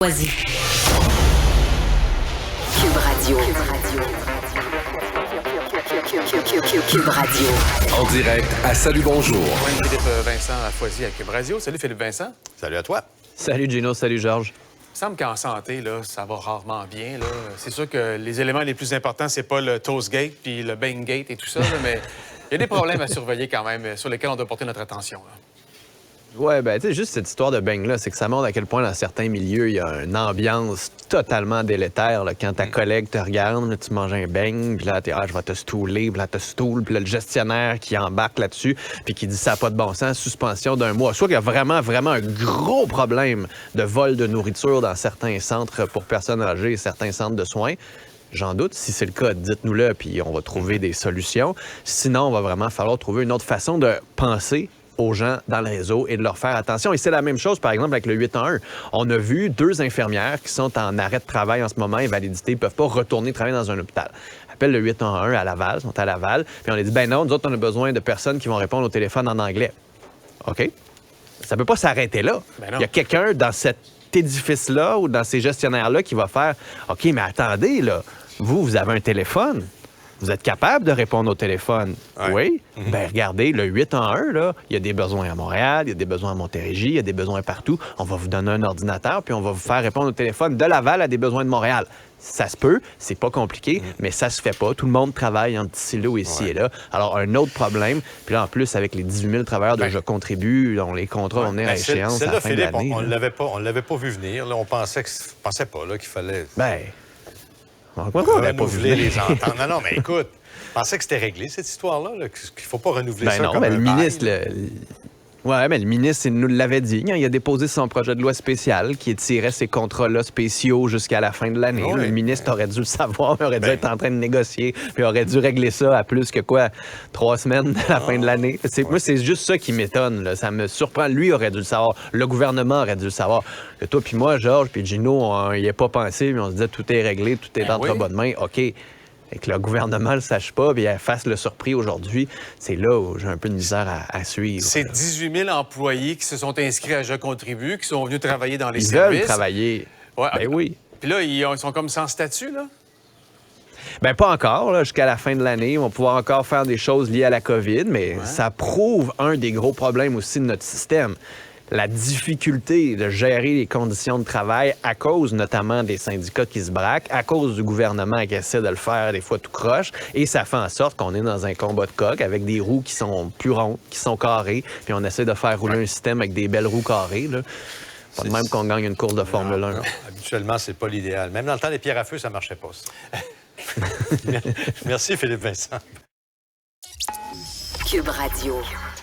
Choisis. Cube Radio. Cube Radio. En direct à Salut Bonjour. Philippe Vincent à Foisy à Cube Radio. Salut Philippe Vincent. Salut à toi. Salut Gino, salut Georges. Il me semble qu'en santé, là, ça va rarement bien. Là. C'est sûr que les éléments les plus importants, c'est pas le Toastgate puis le Bangate et tout ça, là, mais il y a des problèmes à surveiller quand même sur lesquels on doit porter notre attention. Là. Ouais, ben, tu sais, juste cette histoire de bang-là, c'est que ça montre à quel point, dans certains milieux, il y a une ambiance totalement délétère. Là. Quand ta collègue te regarde, là, tu manges un bang, puis là, je vais te stouler, puis là, te stoule, puis là, le gestionnaire qui embarque là-dessus, puis qui dit ça n'a pas de bon sens, suspension d'un mois. Soit qu'il y a vraiment un gros problème de vol de nourriture dans certains centres pour personnes âgées et certains centres de soins. J'en doute. Si c'est le cas, dites-nous-le, puis on va trouver des solutions. Sinon, on va vraiment falloir trouver une autre façon de penser aux gens dans le réseau et de leur faire attention. Et c'est la même chose, par exemple, avec le 811. On a vu 2 infirmières qui sont en arrêt de travail en ce moment, invalidité, ils ne peuvent pas retourner travailler dans un hôpital. Appelle le 811 à Laval, sont à Laval, puis on a dit, ben non, nous autres, on a besoin de personnes qui vont répondre au téléphone en anglais. OK? Ça ne peut pas s'arrêter là. Il y a quelqu'un dans cet édifice-là ou dans ces gestionnaires-là qui va faire, OK, mais attendez, là, vous avez un téléphone. Vous êtes capable de répondre au téléphone? Ouais. Oui? Bien, regardez, le 811, là, il y a des besoins à Montréal, il y a des besoins à Montérégie, il y a des besoins partout. On va vous donner un ordinateur, puis on va vous faire répondre au téléphone de Laval à des besoins de Montréal. Ça se peut, c'est pas compliqué, mais ça se fait pas. Tout le monde travaille en petits silos ici et là. Alors, un autre problème, puis là, en plus, avec les 18 000 travailleurs de Je contribue, dont les contrats vont venir à échéance à la fin de Philippe, l'année. on l'avait pas vu venir. Là, on pensait pas là, qu'il fallait renouveler les ententes. Non, mais écoute, je pensais que c'était réglé, cette histoire-là, là, qu'il ne faut pas renouveler ça non, comme mais un le ministre... bail. Oui, mais le ministre, il nous l'avait dit. Il a déposé son projet de loi spécial qui étirait ces contrats-là spéciaux jusqu'à la fin de l'année. Oui. Le ministre aurait dû le savoir, il aurait dû être en train de négocier, puis aurait dû régler ça à plus que 3 semaines de la fin de l'année. Moi, c'est juste ça qui m'étonne. Là. Ça me surprend. Lui aurait dû le savoir. Le gouvernement aurait dû le savoir. Que toi puis moi, Georges, puis Gino, on n'y est pas pensé, mais on se disait tout est réglé, tout est entre bonnes mains. OK. Et que le gouvernement ne le sache pas, puis fasse le surpris aujourd'hui, c'est là où j'ai un peu de misère à suivre. C'est 18 000 employés qui se sont inscrits à Je contribue, qui sont venus travailler dans les Ils services. veulent travailler. Ouais. Ben oui. Puis là, ils sont comme sans statut, là? Ben pas encore, là, jusqu'à la fin de l'année. On va pouvoir encore faire des choses liées à la COVID, mais ça prouve un des gros problèmes aussi de notre système. La difficulté de gérer les conditions de travail à cause notamment des syndicats qui se braquent, à cause du gouvernement qui essaie de le faire des fois tout croche, et ça fait en sorte qu'on est dans un combat de coq avec des roues qui sont plus rondes, qui sont carrées, puis on essaie de faire rouler un système avec des belles roues carrées, là. Pas de même qu'on gagne une course de Formule 1. Non. Habituellement, c'est pas l'idéal. Même dans le temps des pierres à feu, ça marchait pas, ça. Merci, Philippe Vincent. Cube Radio.